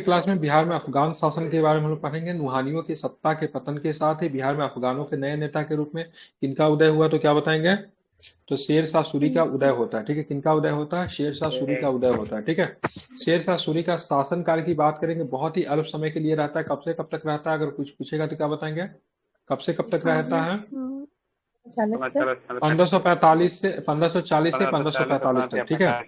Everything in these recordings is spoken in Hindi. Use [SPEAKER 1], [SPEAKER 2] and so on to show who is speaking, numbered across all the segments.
[SPEAKER 1] क्लास में बिहार में अफगान शासन के बारे में हम लोग पढ़ेंगे। नुहानियों की सत्ता के पतन के साथ ही बिहार में अफगानों के नए नेता के रूप में किनका उदय हुआ, तो क्या बताएंगे? तो शेर शाह सूरी का उदय होता है। ठीक है, किनका उदय होता है? शेर शाह सूरी का उदय होता है। ठीक है, शेर शाह सूरी का शासनकाल की बात करेंगे, बहुत ही अल्प समय के लिए रहता है। कब से कब तक रहता है, अगर कुछ पूछेगा तो क्या बताएंगे? कब से कब तक रहता है? 1545 से 1540 से 1545 तक। ठीक है,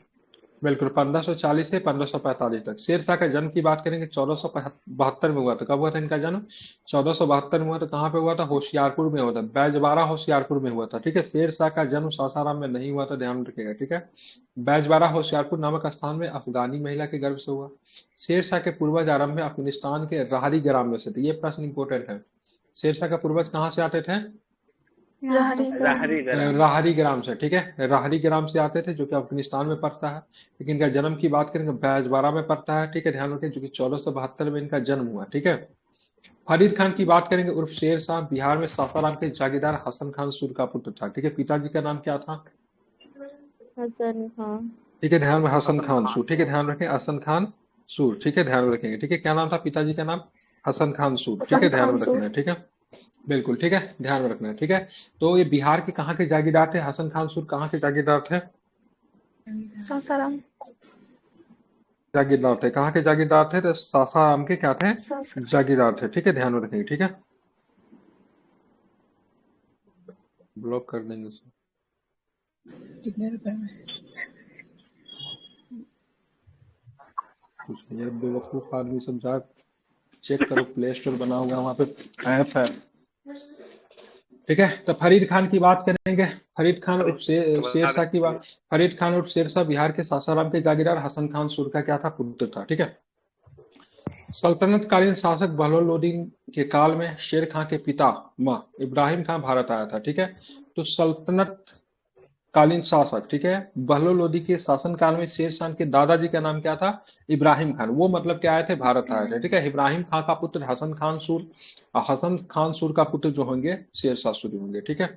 [SPEAKER 1] बिल्कुल 1540 से 1545 तक। शेर शाह का जन्म की बात करेंगे 1472 में हुआ था। कब हुआ था इनका जन्म? 1472 में हुआ। तो कहाँ पे हुआ था? होशियारपुर में हुआ था, बैजबारा होशियारपुर में हुआ था। ठीक है, शेर शाह का जन्म सासाराम में नहीं हुआ था, ध्यान रखिएगा। ठीक है, बैजबारा होशियारपुर नामक स्थान में अफगानी महिला के गर्भ से हुआ। शेर शाह के पूर्वज आरंभ में अफगानिस्तान के राहरी ग्राम में से थे। ये प्रश्न इंपोर्टेंट है। शेर शाह का पूर्वज कहाँ से आते थे? राहरी ग्राम से। ठीक है, राहरी ग्राम से आते थे, जो कि अफगानिस्तान में पड़ता है। लेकिन इनका जन्म की बात करेंगे बैजबारा में पड़ता है। ठीक है, ध्यान रखें, जो कि 1472 में इनका जन्म हुआ। ठीक है, फरीद खान की बात करेंगे उर्फ शेर शाह, बिहार में सासाराम के जागीरदार हसन खान सूर का पुत्र था। ठीक है, पिताजी का नाम क्या था?
[SPEAKER 2] हसन खान।
[SPEAKER 1] ठीक है, ध्यान में हसन खान सूर। ठीक है, ध्यान रखें, हसन खान सूर। ठीक है, ध्यान में रखेंगे। ठीक है, क्या नाम था पिताजी का नाम? हसन खान सूर। ठीक है, ध्यान में रखना है। ठीक है, बिल्कुल ठीक है, ध्यान में रखना है। ठीक है, तो ये बिहार के कहाँ के जागीरदार थे? हसन खान सूर कहाँ के जागीरदार थे?
[SPEAKER 2] सासाराम।
[SPEAKER 1] जागीरदार थे। कहाँ के जागीरदार थे? तो सासाराम के क्या थे? जागीरदार थे। ठीक है, ध्यान में रखेंगे। ठीक है, ब्लॉक कर देंगे उसे।
[SPEAKER 3] कितने रुपए में?
[SPEAKER 1] कुछ नहीं, बेवकूफ आदमी सब जा चेक करो, प्ले स्टोर बना हुआ है, वहां पे ऐप है। ठीक है, तो फरीद खान की बात करेंगे। फरीद खान उर्फ शेर शाह की बात। फरीद खान उर्फ शेर शाह बिहार के सासाराम के जागीरदार हसन खान सूर का क्या था? पुत्र था। ठीक है, सल्तनतकालीन शासक बहलोल के काल में शेर खां के पिता इब्राहिम खां भारत आया था। ठीक है, तो सल्तनत कालीन शासक, ठीक है, बहलोल लोदी के शासन काल में शेर शाह के दादाजी का नाम क्या था? इब्राहिम खान। वो मतलब क्या आए थे? भारत आए थे। ठीक है, इब्राहिम खां का पुत्र हसन खान सूर, और हसन खान सूर का पुत्र जो होंगे शेर शाह सूरी होंगे। ठीक है,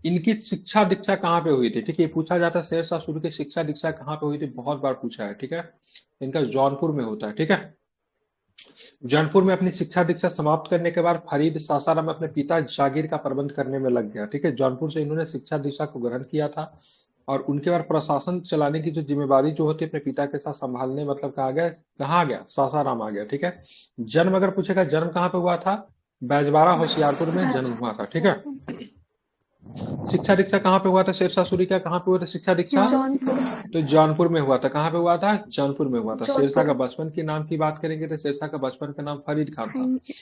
[SPEAKER 1] इनकी शिक्षा दीक्षा कहाँ पे हुई थी? ठीक है, पूछा जाता है शेर शाह सूरी की शिक्षा दीक्षा कहाँ पे हुई थी, बहुत बार पूछा है। ठीक है, इनका जौनपुर में होता है। ठीक है, जौनपुर में अपनी शिक्षा दीक्षा समाप्त करने के बाद फरीद सासाराम में अपने पिता जागीर का प्रबंध करने में लग गया। ठीक है, जौनपुर से इन्होंने शिक्षा दीक्षा को ग्रहण किया था, और उनके बाद प्रशासन चलाने की जो जिम्मेवारी जो होती है अपने पिता के साथ संभालने, मतलब कहा गया, कहाँ आ गया? सासाराम आ गया। ठीक है, जन्म अगर पूछेगा जन्म कहाँ पे हुआ था? बैजबारा होशियारपुर में जन्म हुआ था। ठीक है, शिक्षा दीक्षा कहाँ पे हुआ था? शेरशाह सूरी का कहाँ पे हुआ था शिक्षा दीक्षा?
[SPEAKER 2] जौनपुर।
[SPEAKER 1] तो जौनपुर में हुआ था। कहाँ पे हुआ था? जौनपुर में हुआ था। शेरशाह
[SPEAKER 2] जौनपुर।
[SPEAKER 1] का बचपन के नाम की बात करेंगे तो शेरशाह का बचपन का नाम फरीद खान था।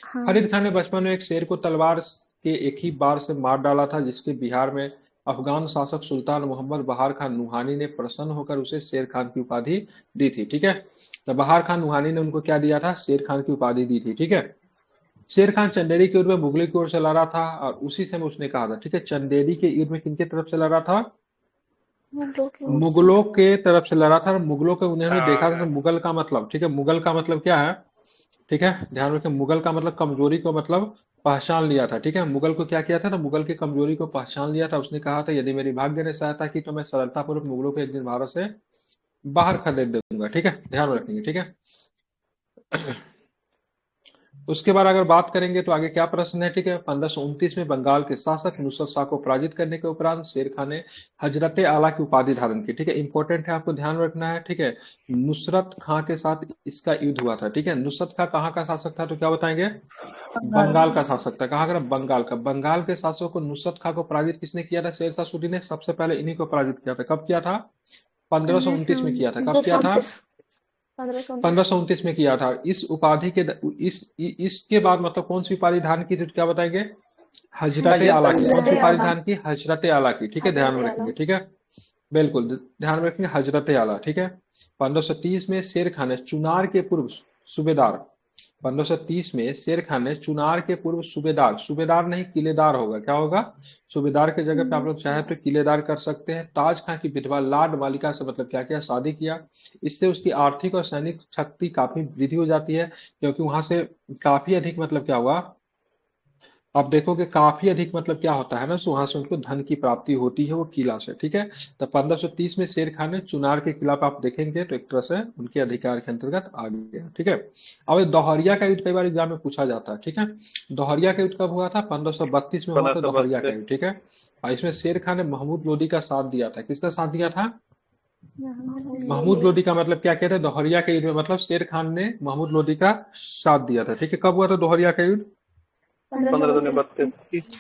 [SPEAKER 2] हाँ।
[SPEAKER 1] फरीद खान ने बचपन में एक शेर को तलवार के एक ही बार से मार डाला था, जिसके बिहार में अफगान शासक सुल्तान मोहम्मद बहार खान नुहानी ने प्रसन्न होकर उसे शेर खान की उपाधि दी थी। ठीक है, तो बहार खान नुहानी ने उनको क्या दिया था? शेर खान की उपाधि दी थी। ठीक है, शेर खान चंदेरी की ओर में मुगलों की ओर से लड़ा था, और उसी समय उसने कहा था, ठीक है, चंदेरी के युद्ध में किनके तरफ से लड़ा था? मुगलों के तरफ से लड़ा था। मुगलों के उन्होंने देखा था, तो मुगल का मतलब, ठीक है, मुगल का मतलब क्या है? ठीक है, ध्यान रखें, मुगल का मतलब कमजोरी को मतलब पहचान लिया था। ठीक है, मुगल को क्या किया था ना, मुगल की कमजोरी को पहचान लिया था। उसने कहा था, यदि मेरी भाग्य ने सहायता की तो मैं सरलतापूर्वक मुगलों को एक दिन भारत से बाहर खदेड़ दूंगा। ठीक है, ध्यान रखेंगे। ठीक है, उसके बाद अगर बात करेंगे तो आगे क्या प्रश्न है? ठीक है, 1529 में बंगाल के शासक नुसरत शाह को पराजित करने के उपरांत शेर खान ने हजरत आला की उपाधि धारण की। ठीक है, इंपॉर्टेंट है, आपको ध्यान रखना है। ठीक है, नुसरत खां के साथ इसका युद्ध हुआ था। ठीक है, नुसरत खां कहाँ का शासक था, तो क्या बताएंगे? बंगाल का शासक था। कहाँ का? बंगाल का। बंगाल के शासक को नुसरत खां को पराजित किसने किया था? शेरशाह सूरी ने सबसे पहले इन्हीं को पराजित किया था। कब किया था? 1529 में किया था। कब किया था? 1529 में किया था। इस उपाधि के इसके बाद मतलब कौन सी उपाधि धारण की थी, तो क्या बताएंगे? हजरत आला की। कौन सी उपाधि धारण की? हजरत आला की। ठीक है, ध्यान में रखेंगे। ठीक है, बिल्कुल ध्यान में रखेंगे, हजरत आला। ठीक है, 1530 में शेर खान ने चुनार के पूर्व सूबेदार 1530 में शेर खान ने चुनार के पूर्व सूबेदार, सूबेदार नहीं किलेदार होगा, क्या होगा? सूबेदार के जगह पे आप लोग चाहे तो किलेदार कर सकते हैं। ताज खां की विधवा लाड मालिका से मतलब क्या किया? शादी किया। इससे उसकी आर्थिक और सैनिक शक्ति काफी वृद्धि हो जाती है, क्योंकि वहां से काफी अधिक मतलब क्या हुआ? आप देखोगे काफी अधिक मतलब क्या होता है ना, सो वहां से उनको धन की प्राप्ति होती है वो किला से, ठीक है। तो 1530 में शेर खान ने चुनार के किला पे आप देखेंगे तो एक तरह से उनके अधिकार के अंतर्गत आ गया, ठीक है। अब ये दोहरिया का युद्ध कई बार एग्जाम में पूछा जाता है, ठीक है। दोहरिया का युद्ध कब हुआ था? 1532 में हुआ
[SPEAKER 4] पंद्रह
[SPEAKER 1] था
[SPEAKER 4] सौ
[SPEAKER 1] दोहरिया का
[SPEAKER 4] बत्तीस
[SPEAKER 1] युद्ध, ठीक है। और इसमें शेर खान ने महमूद लोदी का साथ दिया था। किसका साथ दिया था? महमूद लोदी का। मतलब क्या कहते हैं दोहरिया के युद्ध में, मतलब शेर खान ने महमूद लोदी का साथ दिया था, ठीक है। कब हुआ था दोहरिया का युद्ध?
[SPEAKER 4] 1532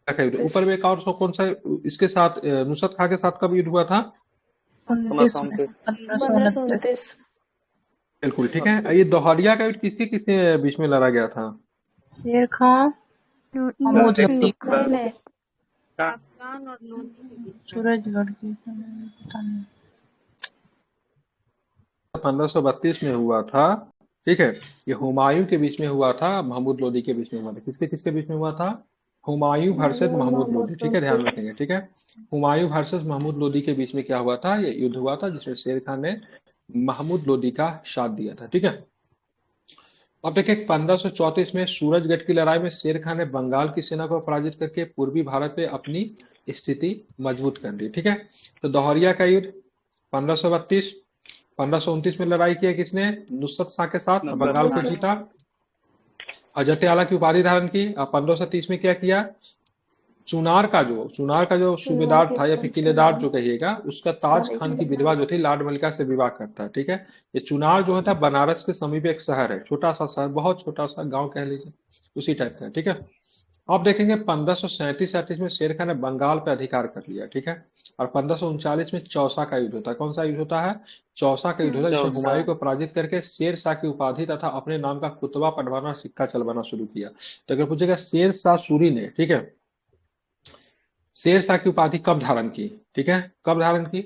[SPEAKER 1] का युद्ध। ऊपर में एक और सौ कौन सा इसके साथ नुसरत खां के साथ कब युद्ध हुआ था?
[SPEAKER 3] 29 में
[SPEAKER 2] 1529।
[SPEAKER 3] 1529।
[SPEAKER 1] बिल्कुल, ठीक है। ये दोहरिया का युद्ध किसके किसके बीच में लड़ा गया था?
[SPEAKER 3] शेर खान, महमूद लोदी, सूरजगढ़ की, पता नहीं।
[SPEAKER 1] 1532 में हुआ था, ठीक है। ये हुमायूं के बीच में हुआ था, महमूद लोदी के बीच में हुआ था। किसके किसके बीच में हुआ था? हुमायूं वर्सेस महमूद लोदी, ठीक है, ध्यान रखेंगे, ठीक है। हुमायूं वर्सेस महमूद लोदी के बीच में क्या हुआ था? ये युद्ध हुआ था जिसमें शेर खान ने महमूद लोदी का साथ दिया था, ठीक है। अब देखिए 1534 में सूरजगढ़ की लड़ाई में शेर खान ने बंगाल की सेना को पराजित करके पूर्वी भारत में अपनी स्थिति मजबूत कर ली, ठीक है। तो दोहरिया का युद्ध 1532, 1529 में लड़ाई की किसने? नुसरत शाह के साथ, बंगाल को जीता, अजंते आला की उपाधि धारण की। 1530 में क्या किया? चुनार का जो सूबेदार था या फिर किलेदार जो कहिएगा, उसका ताज खान की विधवा जो थी लाड मलिका से विवाह करता है, ठीक है। ये चुनार जो है बनारस के समीप एक शहर है, छोटा सा शहर, बहुत छोटा सा गांव कह लीजिए, उसी टाइप का है, ठीक है। अब देखेंगे 1537 में शेर खान ने बंगाल पे अधिकार कर लिया, ठीक है। और 1539 में चौसा का युद्ध होता है। कौन सा युद्ध होता है? चौसा का युद्ध होता है, जिसमें
[SPEAKER 4] चौसा।
[SPEAKER 1] हुमायूं को पराजित करके शेर शाह की उपाधि तथा अपने नाम का कुतबा पढ़वाना सिक्का चलवाना शुरू किया। तो अगर पूछेगा शेर शाह सूरी ने, ठीक है, शेर शाह की उपाधि कब धारण की? ठीक है, कब धारण की?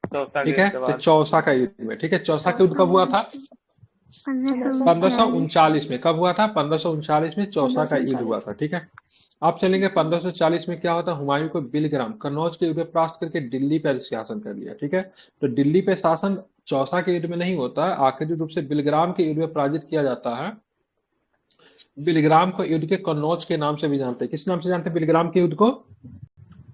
[SPEAKER 4] चौसा
[SPEAKER 1] ठीक
[SPEAKER 4] के
[SPEAKER 1] है, तो
[SPEAKER 4] बाद
[SPEAKER 1] चौसा का युद्ध में, ठीक है। चौसा का युद्ध कब हुआ था? 1539 में। कब हुआ था? 1539 में चौसा का युद्ध हुआ था, ठीक है। अब चलेंगे 1540 में क्या होता है? हुमायूं को बिलग्राम कन्नौज के युद्ध में परास्त करके दिल्ली पर शासन कर लिया, ठीक है। तो दिल्ली पे शासन चौसा के युद्ध में नहीं होता है, आखिरी रूप से बिलग्राम के युद्ध में पराजित किया जाता है। बिलग्राम को युद्ध के कन्नौज के नाम से भी जानते हैं। किस नाम से जानते हैं बिलग्राम के युद्ध को?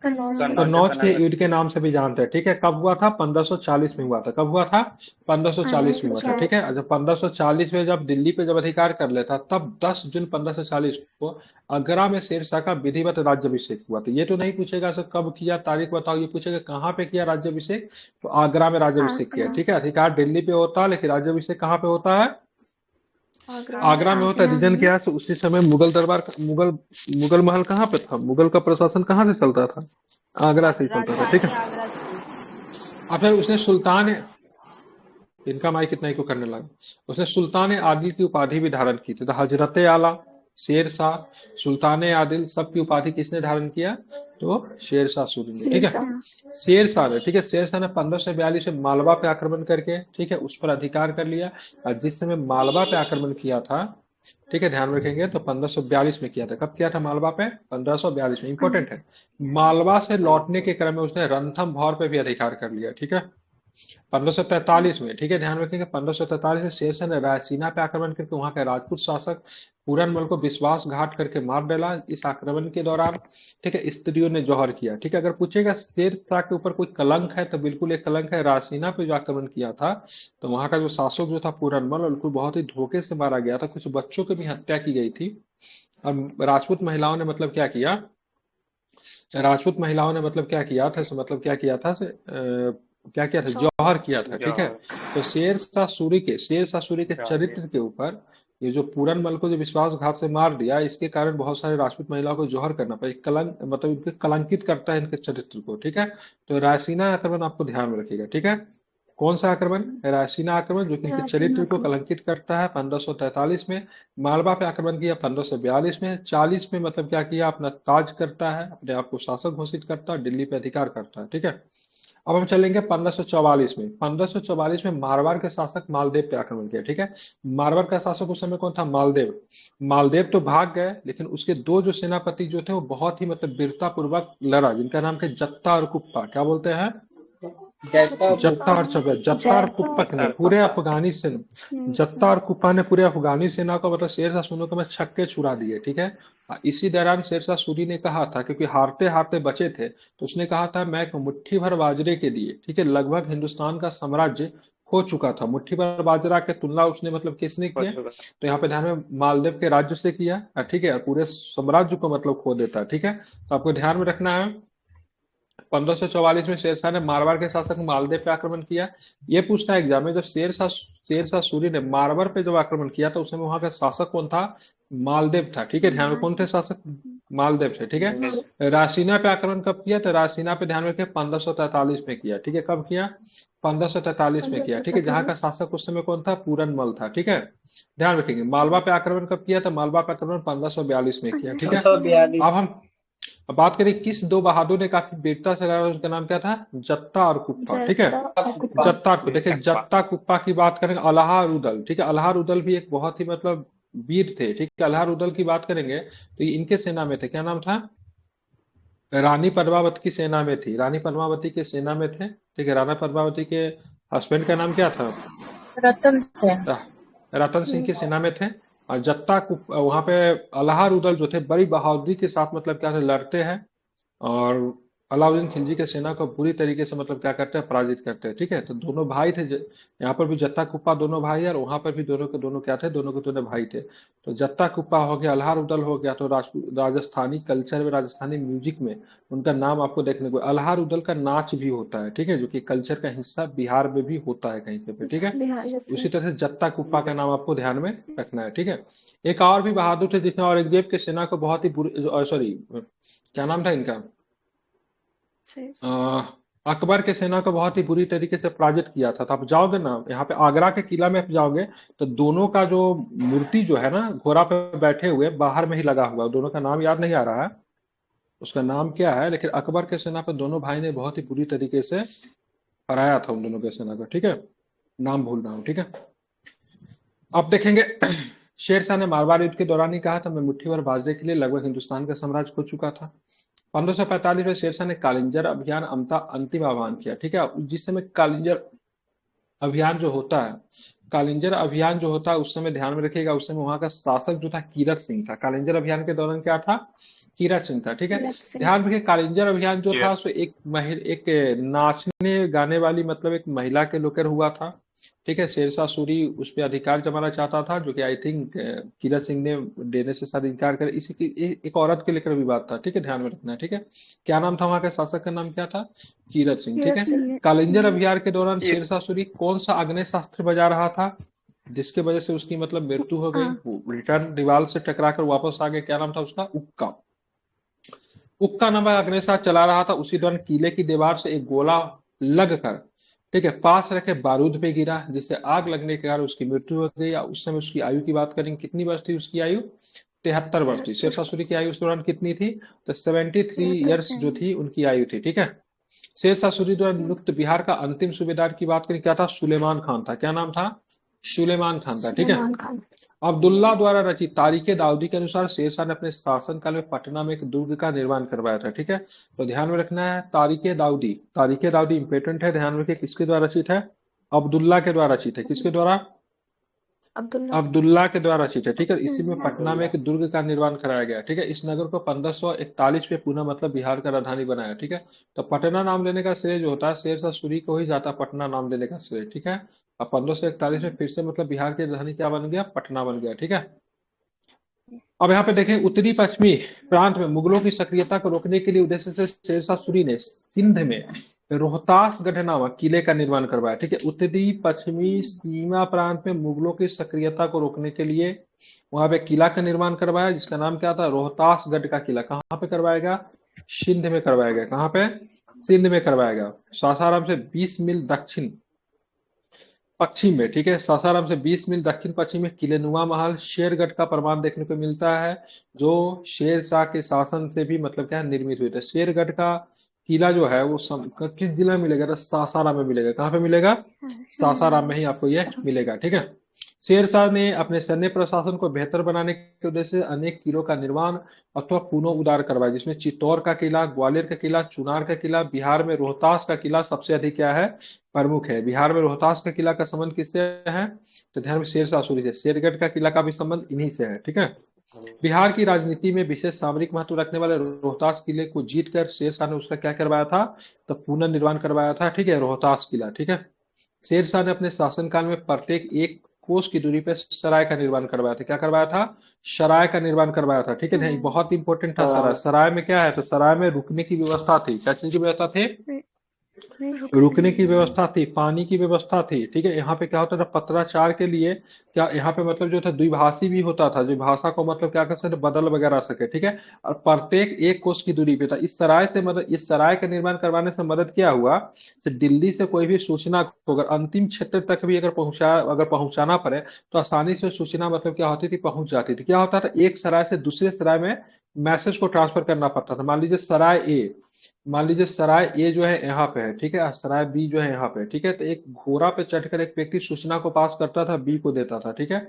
[SPEAKER 1] कन्नौज के युद्ध के नाम से भी जानते हैं, ठीक है। कब हुआ था? 1540 में हुआ था। कब हुआ था? 1540 में हुआ था, ठीक है। अच्छा, 1540 में जब दिल्ली पे जब अधिकार कर लेता, तब 10 जून 1540 को आगरा में शेर शाह का विधिवत राज्याभिषेक हुआ था। ये तो नहीं पूछेगा सर कब किया, तारीख बताओ, ये पूछेगा कहाँ पे किया राज्याभिषेक, तो आगरा में राज्याभिषेक किया, ठीक है। अधिकार दिल्ली पे होता है, लेकिन राज्याभिषेक कहाँ पे होता है? आगरा में होता है। रीजन क्या है? उसी समय मुगल दरबार, मुगल महल कहाँ पे था? मुगल का प्रशासन कहाँ से चलता था? आगरा से ही चलता था, ठीक है। और फिर उसने सुल्तान, इनका माइक कितना ही को करने लगा, उसने सुल्तान आदिल की उपाधि भी धारण की थी। तो हजरत आला, शेर शाह, सुल्तान आदिल, सबकी उपाधि किसने धारण किया? तो शेर शाह सूरी ने, ठीक है। शेर शाह ने, ठीक है, शेर शाह ने 1542 में मालवा पे आक्रमण करके, ठीक है, उस पर अधिकार कर लिया। और जिस समय मालवा पे आक्रमण किया था, ठीक है, ध्यान रखेंगे, तो 1542 में किया था। कब किया था मालवा पे? 1542 में। इंपॉर्टेंट है। मालवा से लौटने के क्रम में उसने रणथंभौर पे भी अधिकार कर लिया, ठीक है, 1543 में, ठीक है, ध्यान रखेंगे। 1543 में शेरशाह ने रायसीना पे आक्रमण करके वहां के राजपूत शासक पूरनमल को विश्वासघात करके मार डाला। इस आक्रमण के दौरान, ठीक है, स्त्रियों ने जौहर किया, ठीक है। अगर पूछेगा शेर शाह के ऊपर कोई कलंक है, तो बिल्कुल एक कलंक है। रायसीना पे जो आक्रमण किया था, तो वहां का जो शासक जो था पूरनमल, उनको बहुत ही धोखे से मारा गया था, कुछ बच्चों की भी हत्या की गई थी। और राजपूत महिलाओं ने मतलब क्या किया? राजपूत महिलाओं ने मतलब क्या किया था? मतलब क्या किया था? क्या किया था? जौहर किया था, ठीक है। तो शेर शाह सूरी के चरित्र के ऊपर ये जो पूरनमल को जो विश्वासघात से मार दिया, इसके कारण बहुत सारे राजपूत महिलाओं को जौहर करना पड़ा। कलंक मतलब इनके कलंकित करता है इनके चरित्र को, ठीक है। तो रायसीना आक्रमण आपको ध्यान में रखिएगा, ठीक है। कौन सा आक्रमण? रायसीना आक्रमण, जो कि इनके चरित्र को कलंकित करता है। 1543 में मालवा पे आक्रमण किया, 1542 में, 40 में मतलब क्या किया? अपना ताज करता है, अपने आप को शासक घोषित करता है, दिल्ली पे अधिकार करता है, ठीक है। अब हम चलेंगे 1544 में। 1544 में मारवाड़ के शासक मालदेव पे आक्रमण किया, ठीक है। मारवाड़ का शासक उस समय कौन था? मालदेव। मालदेव तो भाग गए, लेकिन उसके दो जो सेनापति जो थे वो बहुत ही मतलब वीरता पूर्वक लड़ा, जिनका नाम है जत्ता और कुप्पा। क्या बोलते हैं? जत्ता और चौबे, जत्ता और कुप्पा ने पूरे अफगानी सेना, जत्ता और कुप्पा ने पूरे अफगानी सेना को मतलब शेरशाह सूरी को में छक्के छुड़ा दिए, ठीक है। इसी दौरान शेरशाह सूरी ने कहा था, क्योंकि हारते हारते बचे थे, तो उसने कहा था मैं एक मुट्ठी भर बाजरे के लिए, ठीक है, लगभग हिंदुस्तान का साम्राज्य खो चुका था। मुट्ठी भर बाजरा के तुलना उसने मतलब किसने किया, तो यहाँ पे ध्यान में मालदेव के राज्य से किया, ठीक है, और पूरे साम्राज्य को मतलब खो देता है, ठीक है। तो आपको ध्यान में रखना है 1544 में शेरशाह ने मारवाड़ के शासक मालदेव पे आक्रमण किया। ये पूछता है एग्जाम में, जब शेरशाह सूरी ने मारवाड़ पे जब आक्रमण किया तो उस समय वहां का शासक कौन था, मालदेव था, ठीक है। ध्यान में कौन थे शासक, मालदेव थे, ठीक है। रासीना पे आक्रमण कब किया, तो रासीना पे ध्यान रखिए 1543 में किया, ठीक है। कब किया, 1543 में किया, ठीक है। जहां का शासक उस समय कौन था, पूरनमल था, ठीक है। ध्यान रखेंगे। मालवा पे आक्रमण कब किया, तो मालवा पे आक्रमण 1542 में किया, ठीक है। अब बात करें किस दो बहादुर ने काफी वीरता से लड़ा, उनका नाम क्या था, जत्ता और कुप्पा, ठीक है। जत्ता को देखिए, जत्ता कुप्पा की बात करेंगे, अलाहा रुदल, ठीक है। अलाहा रुदल भी एक बहुत ही मतलब वीर थे, ठीक है। अलाहा रुदल की बात करेंगे तो ये इनके सेना में थे, क्या नाम था, रानी पद्मावती की सेना में थी, रानी पद्मावती के सेना में थे, ठीक है। रानी पद्मावती के हस्बैंड का नाम क्या था,
[SPEAKER 3] रतन सेन।
[SPEAKER 1] रतन सिंह की सेना में थे। और जत्ता वहां पे अलाहा रुदल जो थे बड़ी बहादुरी के साथ मतलब क्या थे, लड़ते हैं और अलाउद्दीन खिलजी के सेना को बुरी तरीके से मतलब क्या करते हैं, पराजित करते हैं, ठीक है। तो दोनों भाई थे, यहाँ पर भी जत्ता कुप्पा दोनों भाई है, और वहां पर भी दोनों के दोनों क्या थे, दोनों के दोनों भाई थे। तो जत्ता कुप्पा हो गया, अल्हार उदल हो गया। तो राजस्थानी कल्चर में, राजस्थानी म्यूजिक में उनका नाम आपको देखने को, अल्हार उदल का नाच भी होता है, ठीक है, जो कि कल्चर का हिस्सा बिहार में भी होता है कहीं पे, ठीक है। उसी तरह से जत्ता कुप्पा का नाम आपको ध्यान में रखना है, ठीक है। एक और भी बहादुर थे जिसने औरंगजेब के सेना को बहुत ही बुरी, सॉरी क्या नाम था इनका, अकबर के सेना को बहुत ही बुरी तरीके से पराजित किया था। तो आप जाओगे ना यहाँ पे आगरा के किला में आप जाओगे, तो दोनों का जो मूर्ति जो है ना, घोड़ा पे बैठे हुए बाहर में ही लगा हुआ, दोनों का नाम याद नहीं आ रहा है, उसका नाम क्या है, लेकिन अकबर के सेना पे दोनों भाई ने बहुत ही बुरी तरीके से हराया था उन दोनों के सेना को, ठीक है। नाम भूल रहा हूँ, ठीक है। अब देखेंगे शेरशाह ने मारवाड़ युद्ध के दौरान ही कहा था मैं मुट्ठी भर बाजरे के लिए लगभग हिंदुस्तान का साम्राज्य खो चुका था। 1545 में शेरशाह ने कालिंजर अभियान अंतिम आह्वान किया, ठीक है। जिस समय कालिंजर अभियान जो होता है, कालिंजर अभियान जो होता है उस समय ध्यान में रखिएगा, उस समय वहां का शासक जो था कीरत सिंह था। कालिंजर अभियान के दौरान क्या था, कीरत सिंह था, ठीक है। ध्यान रखिए कालिंजर अभियान जो था उसमें एक नाचने गाने वाली मतलब एक महिला के लेकर हुआ था, ठीक है। शेरशाह सूरी उस पर अधिकार जमाना चाहता था, जो कि आई थिंक कीरत सिंह ने देने से शायद इनकार कर, इसी की एक औरत के लेकर विवाद था, ठीक है। ध्यान में रखना है, ठीक है। क्या नाम था वहां के शासक का, नाम क्या था, कीरत सिंह, ठीक है। कालिंजर अभियान के दौरान शेरशाह सूरी कौन सा आग्नेय शास्त्र बजा रहा था, जिसके वजह से उसकी मतलब मृत्यु हो गई, रिटर्न दीवार से टकरा कर वापस आ गए, क्या नाम था उसका, उक्का। उक्का नामक आग्नेयशास्त्र चला रहा था। उसी दौरान किले की दीवार से एक गोला लग कर, ठीक है, पास रखे बारूद पे गिरा, जिससे आग लगने के कारण उसकी मृत्यु हो गई। उस समय उसकी आयु की बात करेंगे, कितनी वर्ष थी उसकी आयु, 73 वर्ष थी। शेरशाह सूरी की आयु उस दौरान कितनी थी, तो 73 ईयर्स जो थी उनकी आयु थी, ठीक है। शेरशाह सूरी द्वारा नियुक्त बिहार का अंतिम सूबेदार की बात करें, क्या था, सुलेमान खान था। क्या नाम था, सुलेमान खान था, ठीक है। अब्दुल्ला द्वारा रचित तारीखे दाऊदी के अनुसार शेरशाह ने अपने शासनकाल में पटना में एक दुर्ग का निर्माण करवाया था, ठीक है। तो ध्यान में रखना है तारीखे दाऊदी इंपोर्टेंट है, ध्यान रखिए किसके द्वारा रचित है, अब्दुल्ला के द्वारा रचित है। किसके द्वारा, अब्दुल्ला के द्वारा रचित है, ठीक है। इसी में पटना में एक दुर्ग का निर्माण कराया गया, ठीक है। इस नगर को 1541 में पुनः मतलब बिहार का राजधानी बनाया, ठीक है। तो पटना नाम लेने का श्रेय जो होता है शेरशाह सूरी को ही जाता है, पटना नाम लेने का श्रेय, ठीक है। अब 1541 में फिर से मतलब बिहार की राजधानी क्या बन गया, पटना बन गया, ठीक है। अब यहाँ पे देखें उत्तरी पश्चिमी प्रांत में मुगलों की सक्रियता को रोकने के लिए उद्देश्य से शेरशाह सूरी ने सिंध में रोहतासगढ़ नामक किले का निर्माण करवाया, ठीक है। उत्तरी पश्चिमी सीमा प्रांत में मुगलों की सक्रियता को रोकने के लिए वहां पे किला का निर्माण करवाया, जिसका नाम क्या था, रोहतासगढ़ का किला। कहाँ पे करवाएगा, सिंध में करवाएगा। कहाँ पे, सिंध में करवाएगा। सासाराम से 20 मील दक्षिण पश्चिम में, ठीक है। सासाराम से 20 मील दक्षिण पश्चिम में किलेनुमा महल शेरगढ़ का प्रमाण देखने को मिलता है, जो शेर शाह के शासन से भी मतलब क्या निर्मित हुई था। शेरगढ़ का किला जो है वो किस जिला में मिलेगा, तो सासाराम में मिलेगा। कहाँ पे मिलेगा, सासाराम में ही आपको ये मिलेगा, ठीक है। शेरशाह ने अपने सैन्य प्रशासन को बेहतर बनाने के उद्देश्य से अनेक किलों का निर्माण अथवा पुनः करवाया, जिसमें चित्तौड़ का किला, ग्वालियर का किला, चुनार का किला, बिहार में रोहतास का किला सबसे अधिक क्या है, प्रमुख है। बिहार में रोहतास का किला का संबंध किससे है, तो ध्यान में शेरशाह सूरी से। शेरगढ़ का किला का भी संबंध इन्हीं से है, ठीक है। बिहार की राजनीति में विशेष सामरिक महत्व रखने वाले रोहतास किले को जीतकर शेरशाह ने उसका क्या करवाया था, तो पुनर्निर्माण करवाया था, ठीक है, रोहतास किला, ठीक है। शेरशाह ने अपने शासनकाल में प्रत्येक 1 कोस की दूरी पे सराय का निर्माण करवाया था। क्या करवाया था, सराय का निर्माण करवाया था, ठीक है। नहीं, बहुत इंपॉर्टेंट था सराय। सराय में क्या है, तो सराय में रुकने की व्यवस्था थी। क्या चीज की व्यवस्था थी, रुकने की व्यवस्था थी, पानी की व्यवस्था थी, ठीक है। यहाँ पे क्या होता था, पत्राचार के लिए क्या यहाँ पे मतलब जो था द्विभाषी भी होता था, जो भाषा को मतलब क्या कर सकते बदल वगैरह सके, ठीक है। और प्रत्येक 1 कोस की दूरी पे था। इस सराय से मदद, इस सराय का निर्माण करवाने से मदद क्या हुआ, तो दिल्ली से कोई भी सूचना को अगर अंतिम क्षेत्र तक भी अगर पहुंचाना पड़े तो आसानी से सूचना मतलब क्या होती थी, पहुंच जाती थी। क्या होता था, एक सराय से दूसरे सराय में मैसेज को ट्रांसफर करना पड़ता था। मान लीजिए सराय ए जो है यहाँ पे है, ठीक है, और सराय बी जो है यहाँ पे, ठीक है। तो एक घोड़ा पे चढ़कर एक व्यक्ति सूचना को पास करता था, बी को देता था, ठीक है।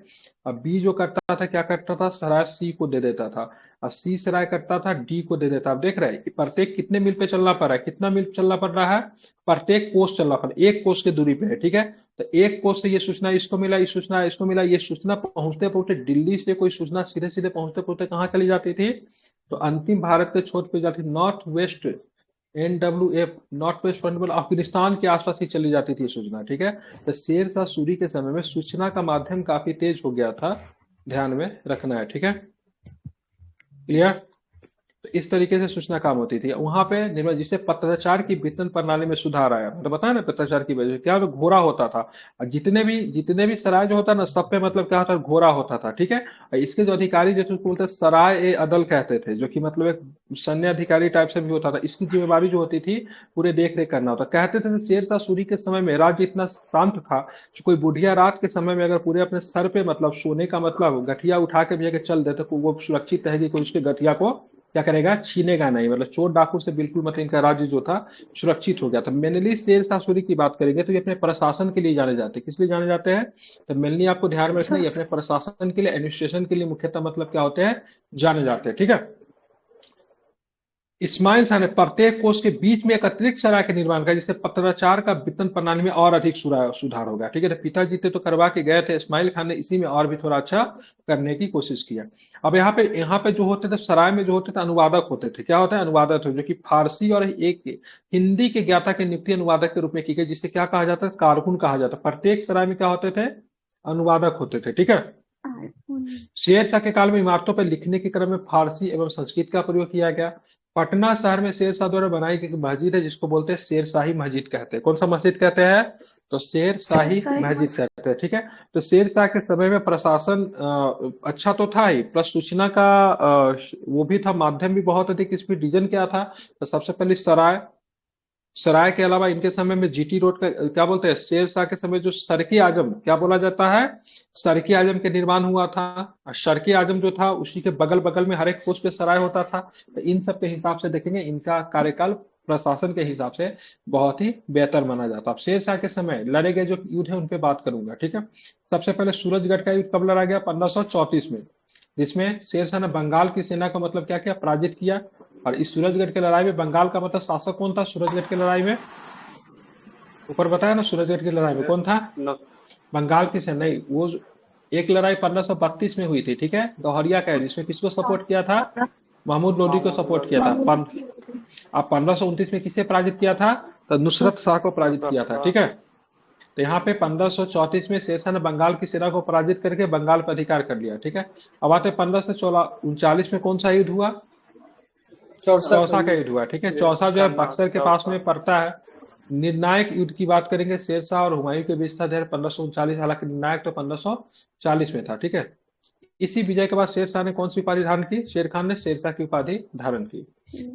[SPEAKER 1] अब बी जो करता था, क्या करता था, सराय सी को दे देता था, और सी सराय करता था, डी को दे देता। अब देख रहे हैं कि प्रत्येक कितने मील पे चलना पड़ रहा है, कितना मील चलना पड़ रहा है, प्रत्येक कोस चलना पड़ रहा है, 1 कोस की दूरी पे है, ठीक है। तो 1 कोस से ये सूचना इसको मिला, इस सूचना इसको मिला, ये सूचना पहुंचते पहुंचते दिल्ली से कोई सूचना सीधे सीधे पहुंचते पहुंचते कहाँ चली जाती थी, तो अंतिम भारत के छोर पे जाती, north west NWF, north west front, Afghanistan के आसपास ही चली जाती थी सूचना, ठीक है। तो शेरशाह सूरी के समय में सूचना का माध्यम काफी तेज हो गया था, ध्यान में रखना है, ठीक है, क्लियर। तो इस तरीके से सूचना काम होती थी वहां पे निर्मल, जिससे पत्राचार की वितरण प्रणाली में सुधार आया। मतलब बताया ना, पत्राचार की वजह से क्या होता, घोड़ा होता था, और जितने भी सराय जो होता ना, सब पे मतलब क्या होता, घोड़ा होता था, ठीक है। और इसके जो अधिकारी जो थे उसको बोलते सराय ए अदल कहते थे, जो कि मतलब एक सैन्य अधिकारी टाइप से भी होता था। इसकी जिम्मेवारी जो होती थी पूरे देख रेख करना होता। कहते थे शेरशाह सूरी के समय में राज्य इतना शांत था, जो कोई बुढ़िया रात के समय में अगर पूरे अपने सर पे मतलब सोने का मतलब गठिया उठा के भी अगर चल दे तो वो सुरक्षित है कि कोई उसके गठिया को क्या करेगा, छीनेगा नहीं। मतलब चोर डाकू से बिल्कुल मतलब इनका राज्य जो था सुरक्षित हो गया था। मेनली शेरशाह सूरी की बात करेंगे तो ये अपने प्रशासन के लिए जाने जाते हैं। किस लिए जाने जाते हैं, तो मेनली आपको ध्यान में रखना, ये अपने प्रशासन के लिए, एडमिनिस्ट्रेशन के लिए मुख्यतः मतलब क्या होते हैं, जाने जाते हैं, ठीक है। इस्माइल शाह ने प्रत्येक कोष के बीच में एक अतिरिक्त सराय का निर्माण किया, जिससे पत्राचार का वितरण प्रणाली में और अधिक सुधार होगा, ठीक है। तो पिताजी तो करवा के गए थे, इस्माइल खान ने इसी में और भी थोड़ा अच्छा करने की कोशिश किया। अब यहाँ पे जो होते थे सराय में, जो होते थे अनुवादक होते थे। क्या होता है, अनुवादक थे, जो कि फारसी और एक हिंदी के ज्ञाता की नियुक्ति अनुवादक के रूप में की गई, जिसे क्या कहा जाता है, कारकुन कहा जाता है। प्रत्येक सराय में क्या होते थे, अनुवादक होते थे, ठीक है। शेरशाह के काल में इमारतों पर लिखने के क्रम में फारसी एवं संस्कृत का प्रयोग किया गया। पटना शहर में शेरशाह द्वारा बनाई गई मस्जिद है, जिसको बोलते हैं शेरशाही मस्जिद कहते हैं। कौन सा मस्जिद कहते हैं, तो शेरशाही मस्जिद कहते हैं, ठीक है। तो शेरशाह के समय में प्रशासन अच्छा तो था ही, प्लस सूचना का वो भी था, माध्यम भी बहुत अधिक। इसमें रीजन क्या था, तो सबसे पहले सराय के अलावा इनके समय में जीटी रोड का क्या बोलते हैं, शेरशाह के समय जो सरकी आजम क्या बोला जाता है, सरकी आजम के निर्माण हुआ था। और सरकी आजम जो था उसी के बगल बगल में हर एक पोस्ट पे सराय होता था। तो इन सब के हिसाब से देखेंगे इनका कार्यकाल प्रशासन के हिसाब से बहुत ही बेहतर माना जाता। अब शेरशाह के समय लड़े गए जो युद्ध है उन पे बात करूंगा, ठीक है। सबसे पहले सूरजगढ़ का युद्ध कब लड़ा गया, 1534 में, जिसमें शेरशाह ने बंगाल की सेना का मतलब क्या किया, पराजित किया। और इस सूरजगढ़ की लड़ाई में बंगाल का मतलब शासक कौन था, सूरजगढ़ की लड़ाई में ऊपर बताया ना, सूरजगढ़ की लड़ाई में कौन था, बंगाल की सेना। नहीं, वो एक लड़ाई 1532 में हुई थी, ठीक है, गौहरिया का, जिसमें किसको सपोर्ट किया था, महमूद लोदी को सपोर्ट किया था। अब 1529 में किसे पराजित किया था, तो नुसरत शाह को पराजित किया था, ठीक है। तो यहाँ पे 1534 में शेरशाह ने बंगाल की सेना को पराजित करके बंगाल पर अधिकार कर लिया, ठीक है। अब आते 1539 में कौन सा युद्ध हुआ, चौसा का युद्ध हुआ, ठीक है। चौसा जो है बक्सर के पास में पड़ता है। निर्णायक युद्ध की बात करेंगे, शेरशाह और हुमायूं के बीच था 1539, हालांकि निर्णायक तो 1540 में था, ठीक है। इसी विजय के बाद शेरशाह ने कौन सी उपाधि धारण की, शेर खान ने शेरशाह की उपाधि धारण की।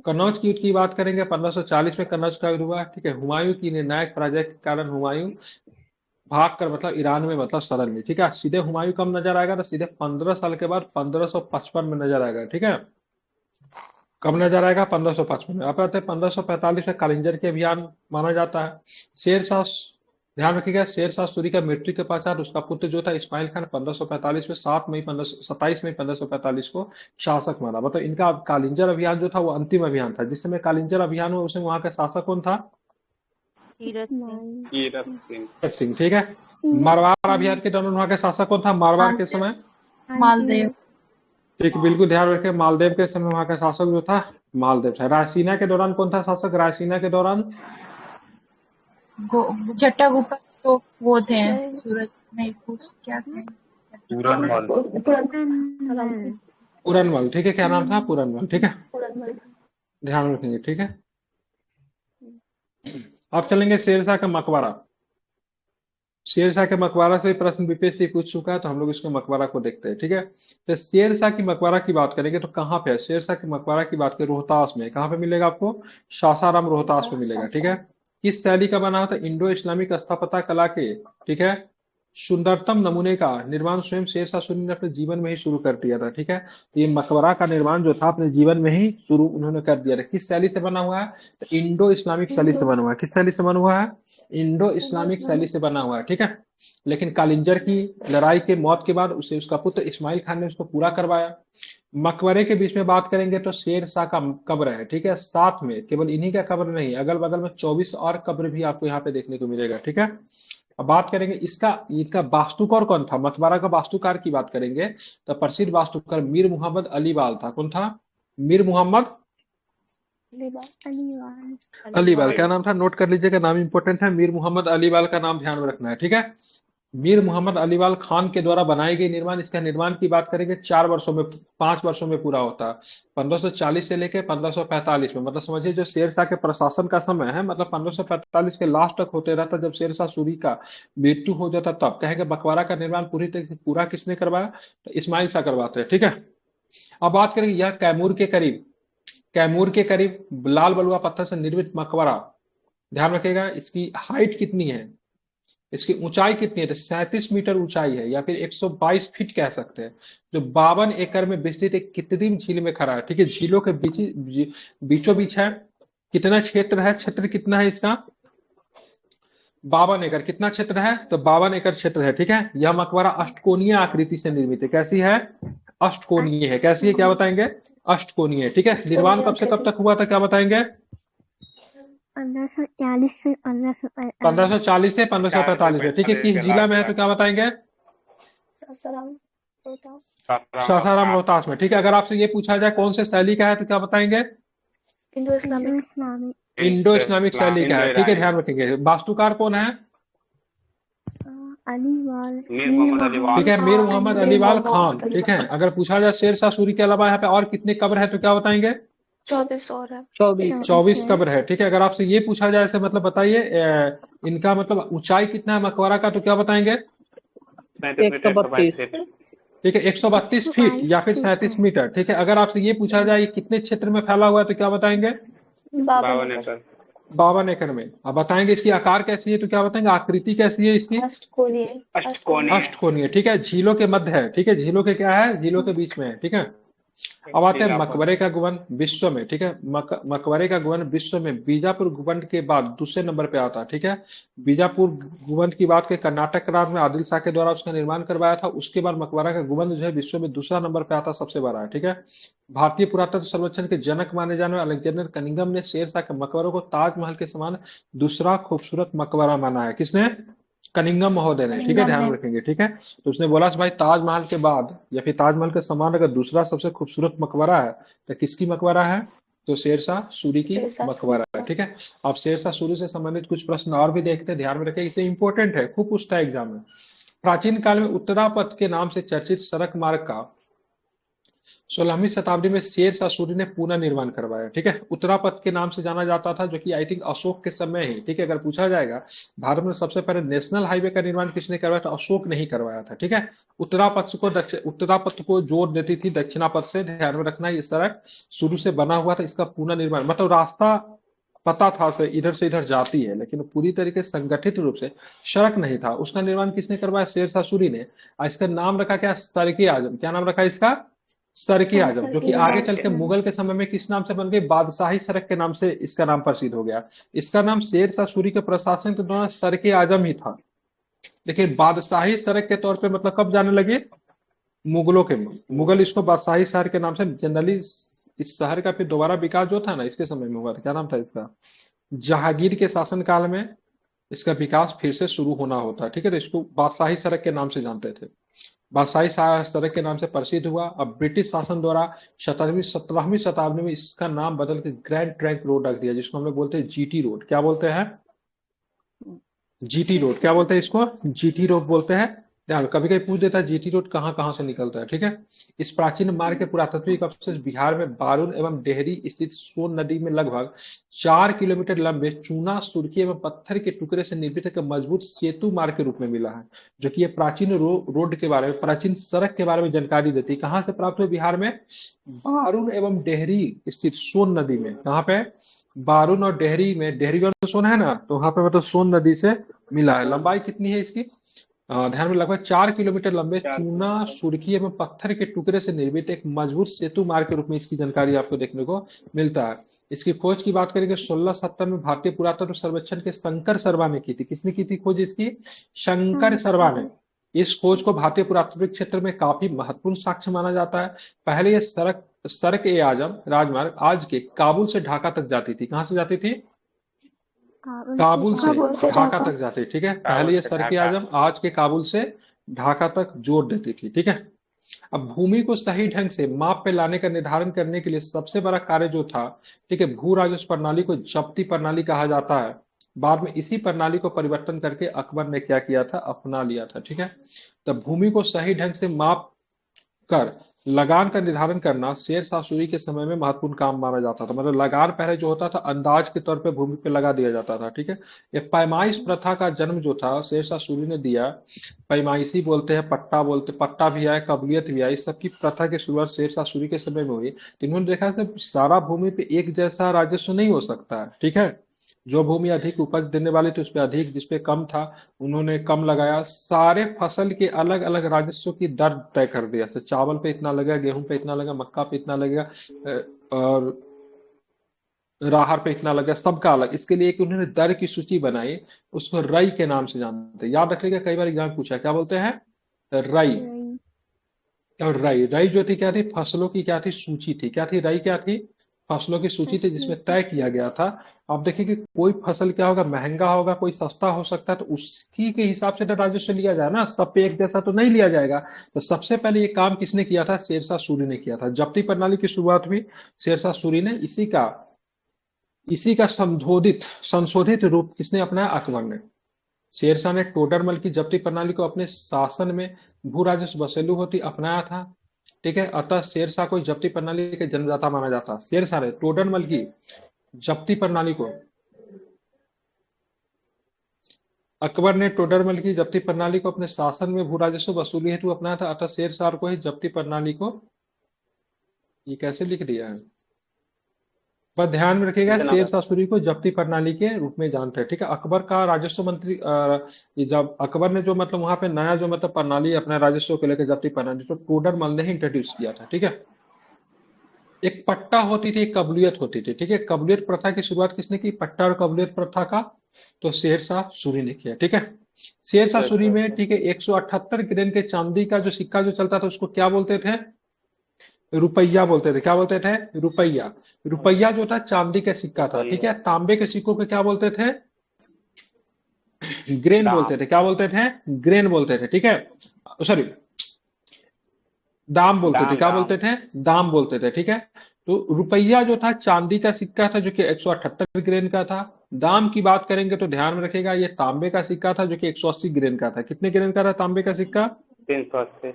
[SPEAKER 1] कन्नौज की युद्ध की बात करेंगे, 1540 में कन्नौज का युद्ध हुआ, ठीक है। हुमायूं की निर्णायक पराजय के कारण हुमायूं भाग कर मतलब ईरान में मतलब शरण ली, ठीक है। सीधे हुमायूं कब नजर आएगा, तो सीधे 15 साल के बाद 1555 में नजर आएगा, ठीक है। कब नजर आएगा, 1555 में। अब आते हैं 1545 में कालिंजर के अभियान माना जाता है। शेरशाह, ध्यान रखिएगा, शेर शाह सूरी का मृत्यु के पश्चात उसका पुत्र जो था इस्माइल खान 1545 में 27 मई 1545 को शासक माना। मतलब इनका कालिंजर अभियान जो था वो अंतिम अभियान था। जिस समय कालिंजर अभियान हुआ उसमें वहां का शासक कौन था?
[SPEAKER 3] तीरथ सिंह।
[SPEAKER 4] कीरत सिंह।
[SPEAKER 1] भगत सिंह, ठीक है। मारवाड़ अभियान के दौरान वहां का शासक कौन था मारवाड़ के समय?
[SPEAKER 3] मालदेव।
[SPEAKER 1] ठीक, बिल्कुल ध्यान रखें, मालदेव के समय वहां का शासक जो था मालदेव था। रायसीना के दौरान कौन था शासक? रायसीना के दौरान
[SPEAKER 3] जट्टा गुप्ता तो वो थे सूरज नहीं कुछ क्या थे
[SPEAKER 4] पूरनमल।
[SPEAKER 1] पूरनमल, ठीक है। क्या नाम था? पूरनमल, ठीक है। ध्यान रखेंगे, ठीक है। अब चलेंगे शेरशाह का मकबरा। शेरशाह के मकबरा से प्रश्न बीपीएससी पूछ चुका है, तो हम लोग इसके मकबरा को देखते हैं, ठीक है। तो शेरशाह की मकबरा की बात करेंगे तो कहाँ पे है? शेरशाह की मकबरा की बात करें रोहतास में। कहाँ पे मिलेगा आपको? सासाराम रोहतास में मिलेगा, ठीक है। किस शैली का बना होता? इंडो इस्लामिक स्थापत्य कला के, ठीक है, सुंदरतम नमूने का निर्माण स्वयं शेरशाह सूरी ने अपने जीवन में ही शुरू कर दिया था, ठीक है। तो ये मकबरा का निर्माण जो था अपने जीवन में ही शुरू उन्होंने कर दिया था। किस शैली से बना हुआ है? तो इंडो इस्लामिक शैली से बना हुआ है। किस शैली से बना हुआ है? इंडो इस्लामिक शैली से बना हुआ है, ठीक है। लेकिन कालिंजर की लड़ाई के मौत के बाद उसे उसका पुत्र इस्माइल खान ने उसको पूरा करवाया। मकबरे के बीच में बात करेंगे तो शेर शाह का कब्र है, ठीक है। साथ में केवल इन्हीं का कब्र नहीं, अगल बगल में 24 और कब्र भी आपको यहाँ पे देखने को मिलेगा, ठीक है। अब बात करेंगे इनका वास्तुकार कौन था? मकबरा का वास्तुकार की बात करेंगे तो प्रसिद्ध वास्तुकार मीर मोहम्मद अलीवाल था। कौन था? मीर मोहम्मद अलीवाल। क्या नाम था? नोट कर लीजिएगा, नाम इंपॉर्टेंट है। मीर मोहम्मद अलीवाल का नाम ध्यान में रखना है, ठीक है। मीर मोहम्मद अलीवाल खान के द्वारा बनाई गई निर्माण, इसका निर्माण की बात करेंगे 5 वर्षों में पूरा होता है। 1540 से लेकर 1545 में, मतलब समझिए जो शेरशाह के प्रशासन का समय है, मतलब 1545 के लास्ट तक होते रहता। जब शेरशाह सूरी का मृत्यु हो जाता तब कहेंगे मकबरा का निर्माण पूरी तरीके से पूरा किसने करवाया? तो इस्माइल शाह करवाते हैं, ठीक है। अब बात करेंगे यह कैमूर के करीब लाल बलुआ पत्थर से निर्मित मकबरा, ध्यान रखिएगा, इसकी हाइट कितनी है, इसकी ऊंचाई कितनी है? तो 37 मीटर ऊंचाई है, या फिर 122 फीट कह सकते हैं। जो 52 एकड़ में विस्तृत एक कृत्रिम झील में खड़ा है, ठीक है। झीलों के बीचों बीच है। कितना क्षेत्र है? क्षेत्र कितना है इसका? 52 एकड़। कितना क्षेत्र है? तो 52 एकड़ क्षेत्र है, ठीक है। यह मकबरा अष्टकोणीय आकृति से निर्मित है। कैसी है? अष्टकोणीय है। कैसी है? क्या बताएंगे? अष्टकोणीय है, ठीक है। निर्माण कब से कब तक हुआ था? क्या बताएंगे? 1540 से 1545 में, ठीक है। किस जिला में है तो क्या बताएंगे? सासाराम रोहतास में, ठीक है। अगर आपसे ये पूछा जाए कौन से शैली का है तो क्या बताएंगे? इंडो इस्लामिक शैली का है, ठीक है। ध्यान रखेंगे। वास्तुकार कौन है? ठीक है, मीर मोहम्मद अलीवाल खान, ठीक है। अगर पूछा जाए शेरशाह सूरी के अलावा यहाँ पे और कितने कब्र है तो क्या बताएंगे?
[SPEAKER 2] 24 और है।
[SPEAKER 1] 24 कब्र है, ठीक है। अगर आपसे ये पूछा जाए, ऐसे मतलब बताइए इनका मतलब ऊंचाई कितना है मकबरा का, तो क्या बताएंगे?
[SPEAKER 4] 132
[SPEAKER 1] ठीक है, 132 फीट या फिर 37 मीटर, ठीक है। अगर आपसे ये पूछा जाए कितने क्षेत्र में फैला हुआ है तो क्या बताएंगे?
[SPEAKER 4] 52 एकड़।
[SPEAKER 1] 52 एकड़ में। अब बताएंगे इसकी आकार कैसी है तो क्या बताएंगे? आकृति कैसी है इसकी? अष्टकोणीय, ठीक है। झीलों के मध्य है, ठीक है। झीलों के क्या है? झीलों के बीच में है, ठीक है। अब आते हैं मकबरे का गुवन विश्व में, ठीक है। मकबरे का गुवन विश्व में बीजापुर गुवन के बाद दूसरे नंबर पे आता है, ठीक है। बीजापुर गुवन की बात के कर्नाटक राज्य में आदिल शाह के द्वारा उसका निर्माण करवाया था। उसके बाद मकबरा का गुवन जो है विश्व में दूसरा नंबर पे आता, सबसे बड़ा है, ठीक है। भारतीय पुरातत्व सर्वेक्षण के जनक माने जाने वाले अलेक्जेंडर कनिंघम ने शेरशाह के मकबरों को ताजमहल के समान दूसरा खूबसूरत मकबरा माना है। किसने? कनिंघम महोदय ने, ठीक है। ध्यान रखेंगे, ठीक है। तो उसने बोला भाई ताजमहल के बाद या फिर ताजमहल के समान अगर दूसरा सबसे खूबसूरत मकबरा है तो किसकी मकबरा है? तो शेरशाह सूरी की मकबरा है, ठीक है। अब शेरशाह सूरी से संबंधित कुछ प्रश्न और भी देखते हैं, ध्यान में रखें, इसे इंपॉर्टेंट है, खूब पूछता है एग्जाम में। प्राचीन काल में उत्तरापथ के नाम से चर्चित सड़क मार्ग का 16वीं शताब्दी में शेरशाह सूरी ने पुनः निर्माण करवाया, ठीक है। उत्तरापथ के नाम से जाना जाता था, जो कि आई थिंक अशोक के समय ही, ठीक है। अगर पूछा जाएगा भारत में सबसे पहले नेशनल हाईवे का निर्माण किसने करवाया था? अशोक ने ही करवाया था, ठीक है। उत्तरापथ को जोड़ देती थी दक्षिणापथ से, ध्यान में रखना। ये सड़क शुरू से बना हुआ था, इसका पुनः निर्माण मतलब रास्ता पता था से इधर जाती है, लेकिन पूरी तरीके से संगठित रूप से सड़क नहीं था। उसका निर्माण किसने करवाया? शेरशाह सूरी ने। इसका नाम रखा क्या? सरके आजम। क्या नाम रखा इसका? सरके
[SPEAKER 2] हाँ,
[SPEAKER 1] आजम, जो
[SPEAKER 2] सर
[SPEAKER 1] कि
[SPEAKER 2] के
[SPEAKER 1] आगे
[SPEAKER 2] नाम
[SPEAKER 1] चल
[SPEAKER 2] से।
[SPEAKER 1] के मुगल के समय में किस नाम से बन गई, बादशाही सड़क के नाम से इसका नाम प्रसिद्ध हो गया। इसका नाम शेर शाह सूरी के प्रशासन के दौरान सरके आजम ही था। लेकिन बादशाही सड़क के तौर पे मतलब कब जाने लगे, मुगलों के, मुगल इसको बादशाही शहर के नाम से जनरली, इस शहर का फिर दोबारा विकास जो था ना इसके समय में हुआ था, क्या नाम था इसका, जहांगीर के शासन काल में इसका विकास फिर से शुरू होना होता है। ठीक है, तो इसको बादशाही सड़क के नाम से जानते थे। बादशाही सड़क के नाम से प्रसिद्ध हुआ। अब ब्रिटिश शासन द्वारा 17वीं शताब्दी में इसका नाम बदल के ग्रैंड ट्रंक रोड रख दिया, जिसको हम लोग बोलते हैं जीटी रोड। क्या बोलते हैं, जीटी रोड। क्या बोलते हैं इसको, जीटी रोड बोलते हैं। ध्यान, कभी कभी पूछ देता है जीटी रोड कहाँ कहाँ से निकलता है। ठीक है, इस प्राचीन मार्ग के पुरातात्विक अवशेष बिहार में बारून एवं डेहरी स्थित सोन नदी में लगभग 4 किलोमीटर लंबे चूना, सुर्खी एवं पत्थर के टुकड़े से निर्मित एक मजबूत सेतु मार्ग के रूप में मिला है, जो कि ये प्राचीन रोड के बारे में, प्राचीन सड़क के बारे में जानकारी देती है। कहाँ से प्राप्त हुई, बिहार में बारून एवं डेहरी स्थित सोन नदी में। कहाँ पे, बारून और डेहरी में, डेहरी में तो सोन है ना, तो वहां पे मतलब सोन नदी से मिला है। लंबाई कितनी है इसकी, ध्यान में, लगभग 4 किलोमीटर लंबे चूना, सुर्खी एवं पत्थर के टुकड़े से निर्मित एक मजबूत सेतु मार्ग के रूप में इसकी जानकारी आपको देखने को मिलता है। इसकी खोज की बात करेंगे 1670 में भारतीय पुरातत्व सर्वेक्षण के शंकर शर्मा ने की थी। किसने की थी खोज इसकी, शंकर शर्मा ने। इस खोज को भारतीय पुरातत्विक क्षेत्र में काफी महत्वपूर्ण साक्ष्य माना जाता है। पहले यह सड़क ए आजम राजमार्ग आज के काबुल से ढाका तक जाती थी। कहां से जाती थी, काबुल से ढाका तक जाती। ठीक है, पहले ये सर के आजम आज के काबुल से ढाका तक जोड़ देती थी। ठीक है, अब भूमि को सही ढंग से माप पे लाने का निर्धारण करने के लिए सबसे बड़ा कार्य जो था, ठीक है, भू राजस्व प्रणाली को जब्ती प्रणाली कहा जाता है। बाद में इसी प्रणाली को परिवर्तन करके अकबर ने क्या किया था, अपना लिया था। ठीक है, तब भूमि को सही ढंग से माप कर लगान का निर्धारण करना शेर शाह सूरी के समय में महत्वपूर्ण काम माना जाता था। मतलब लगान पहले जो होता था अंदाज के तौर पे भूमि पे लगा दिया जाता था। ठीक है, ये पैमाइश प्रथा का जन्म जो था शेर शाह सूरी ने दिया। पैमाइशी बोलते हैं, पट्टा बोलते, पट्टा भी आया, कबूलियत भी आई। इस सब की प्रथा की शुरुआत शेर शाह सूरी के समय में हुई। तो इन्होंने देखा सारा भूमि पे एक जैसा राजस्व नहीं हो सकता है। ठीक है, जो भूमि अधिक उपज देने वाली थी उस पर अधिक, जिसपे कम था उन्होंने कम लगाया। सारे फसल के अलग अलग राजस्व की दर तय कर दिया। जैसे चावल पे इतना लगेगा, गेहूं पे इतना लगेगा, मक्का पे इतना लगेगा, और राहर पे इतना लगेगा, सबका अलग। इसके लिए कि उन्होंने दर की सूची बनाई, उसको रई के नाम से जानते हैं। याद रखिएगा, कई बार एग्जाम पूछा क्या बोलते हैं, रई। और रई, रई जो थी क्या थी, फसलों की क्या थी, सूची थी। क्या थी, रई क्या थी, फसलों की सूची थी, जिसमें तय किया गया था। आप देखिए कि कोई फसल क्या होगा, महंगा होगा, कोई सस्ता हो सकता है, तो उसकी के हिसाब से तो राजस्व लिया जाए ना, सब पे एक जैसा तो नहीं लिया जाएगा। तो सबसे पहले ये काम किसने किया था, शेरशाह सूरी ने किया था। जब्ती प्रणाली की शुरुआत हुई शेरशाह सूरी ने। इसी का संशोधित रूप किसने अपनाया, अकबर ने। शेरशाह ने टोडरमल की जब्ती प्रणाली को अपने शासन में भू राजस्व वसूली होती अपनाया था। ठीक है, अतः शेरशाह को जब्ती प्रणाली के जन्मदाता माना जाता। शेरशाह ने टोडरमल की जब्ती प्रणाली को, अकबर ने टोडरमल की जब्ती प्रणाली को अपने शासन में भू राजस्व वसूली हेतु अपनाया था। अतः शेरशाह को ही जब्ती प्रणाली को, ये कैसे लिख दिया है, पर ध्यान में रखिएगा, शेर शाह सूरी को जब्ती प्रणाली के रूप में जानते हैं। ठीक है, अकबर का राजस्व मंत्री, ये जब अकबर ने जो मतलब वहां पे नया जो मतलब प्रणाली अपने राजस्व को लेकर जब्ती प्रणाली, तो टोडरमल ने ही इंट्रोड्यूस किया था। ठीक है, एक पट्टा होती थी, एक कबूलियत होती थी। ठीक है, कबूलियत प्रथा की शुरुआत किसने की, पट्टा और कबूलियत प्रथा का, तो शेर शाह सूरी ने किया। ठीक है, शेर शाह सूरी में, ठीक है, 178 ग्रेन के चांदी का जो सिक्का जो चलता था उसको क्या बोलते थे, रुपया बोलते थे। क्या बोलते थे, रुपया। रुपया जो था चांदी का सिक्का था। ठीक है, तांबे के सिक्कों को क्या बोलते थे, ग्रेन बोलते थे। क्या बोलते थे, ग्रेन बोलते थे। ठीक है, सॉरी, दाम बोलते थे। क्या बोलते थे, दाम बोलते थे। ठीक है, तो रुपया जो था चांदी का सिक्का था, जो कि 178 ग्रेन का था। दाम की बात करेंगे तो ध्यान में रखेगा, ये तांबे का सिक्का था, जो कि 180 ग्रेन का था। कितने ग्रेन का था तांबे का सिक्का,
[SPEAKER 4] 380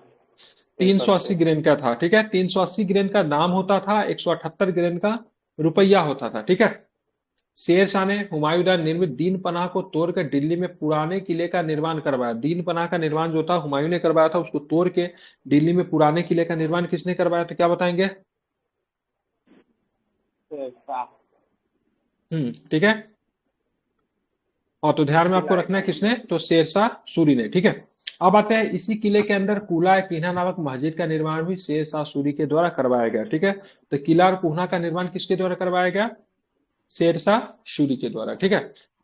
[SPEAKER 1] 380 ग्रेन का था। ठीक है, 380 ग्रेन का दाम होता था, 178 ग्रेन का रुपया होता था। ठीक है, शेर शाह ने हुमायूं द्वारा निर्मित दीन पनाह को तोड़कर दिल्ली में पुराने किले का निर्माण करवाया। दीन पनाह का निर्माण जो था हुमायूं ने करवाया था, उसको तोड़ के दिल्ली में पुराने किले का निर्माण किसने करवाया था, क्या बताएंगे। ठीक है, और तो ध्यान में आपको रखना है किसने, तो शेरशाह सूरी ने। ठीक है, अब आते हैं इसी किले के अंदर कुला कीन्हा नामक मस्जिद का निर्माण भी शेर शाह सूरी के द्वारा करवाया गया। ठीक है, तो किला और कुन्हा का निर्माण किसके द्वारा करवाया गया? शेरशाह सूरी के द्वारा। ठीक है,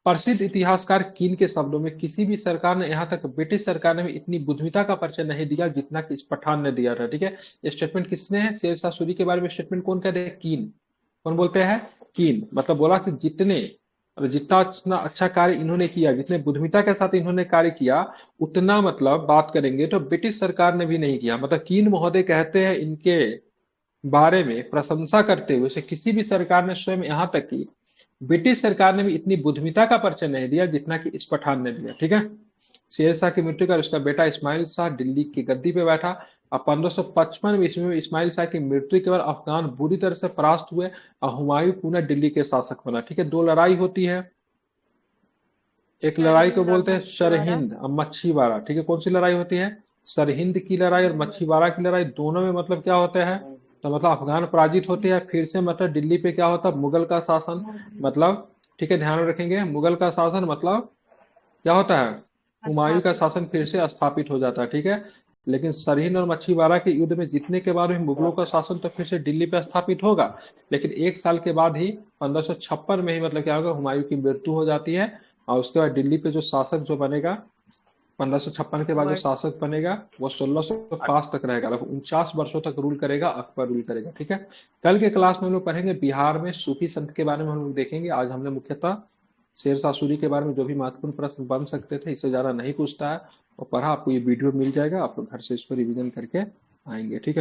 [SPEAKER 1] प्रसिद्ध इतिहासकार कीन के शब्दों में किसी भी सरकार ने, यहाँ तक ब्रिटिश सरकार ने भी इतनी बुद्धिमत्ता का परिचय नहीं दिया जितना कि इस पठान ने दिया था। ठीक है, ये स्टेटमेंट किसने है? शेरशाह सूरी के बारे में स्टेटमेंट कौन कहते हैं? कीन। कौन बोलते हैं? कीन। मतलब बोला कि जितने और जितना अच्छा कार्य इन्होंने किया, जितने बुद्धिमत्ता के साथ इन्होंने कार्य किया, उतना मतलब बात करेंगे तो ब्रिटिश सरकार ने भी नहीं किया। मतलब कीन महोदय कहते हैं इनके बारे में प्रशंसा करते हुए से किसी भी सरकार ने, स्वयं यहाँ तक कि ब्रिटिश सरकार ने भी इतनी बुद्धिमत्ता का परिचय नहीं दिया जितना कि इस पठान ने दिया। ठीक है, शेर शाह की मृत्यु कर उसका बेटा इस्माइल शाह दिल्ली की गद्दी पे बैठा। अब 1555 ईस्वी में इस्माइल शाह की मृत्यु के बाद अफगान बुरी तरह से परास्त हुए और हुमायूं पुनः दिल्ली के शासक बना। ठीक है, दो लड़ाई होती है, एक लड़ाई को
[SPEAKER 3] सरहिंद और
[SPEAKER 1] बोलते हैं
[SPEAKER 3] मछुआरा।
[SPEAKER 1] सरहिंद और मच्छीवाड़ा। ठीक है, कौन सी लड़ाई होती है? सरहिंद की लड़ाई और मच्छीवाड़ा की लड़ाई। दोनों में मतलब क्या होता है? तो मतलब अफगान पराजित होते हैं, फिर से मतलब दिल्ली पे क्या होता है? मुगल का शासन। मतलब ठीक है, ध्यान में रखेंगे, मुगल का शासन मतलब क्या होता है? हुमायूं का
[SPEAKER 3] स्थापित।
[SPEAKER 1] शासन फिर से स्थापित हो जाता है। ठीक है, लेकिन सरहिंद और मच्छीवाड़ा के युद्ध में जीतने के बाद भी मुगलों का शासन तो फिर से दिल्ली पे स्थापित होगा, लेकिन एक साल के बाद ही 1556 में ही मतलब क्या होगा? हुमायूं की मृत्यु हो जाती है और उसके बाद दिल्ली पे जो शासक जो बनेगा 1556 के बाद जो शासक बनेगा वो 1605 तक रहेगा, लगभग 49 वर्षों तक रूल करेगा, अकबर रूल करेगा। ठीक है, कल के क्लास में हम लोग पढ़ेंगे बिहार में सूफी संत के बारे में हम लोग देखेंगे। आज हमने मुख्यतः शेर शाह सूरी के बारे में जो भी महत्वपूर्ण प्रश्न बन सकते थे, इससे ज्यादा नहीं पूछता है और पढ़ा। आपको ये वीडियो मिल जाएगा, आप लोग घर से इसको रिवीजन करके आएंगे। ठीक है।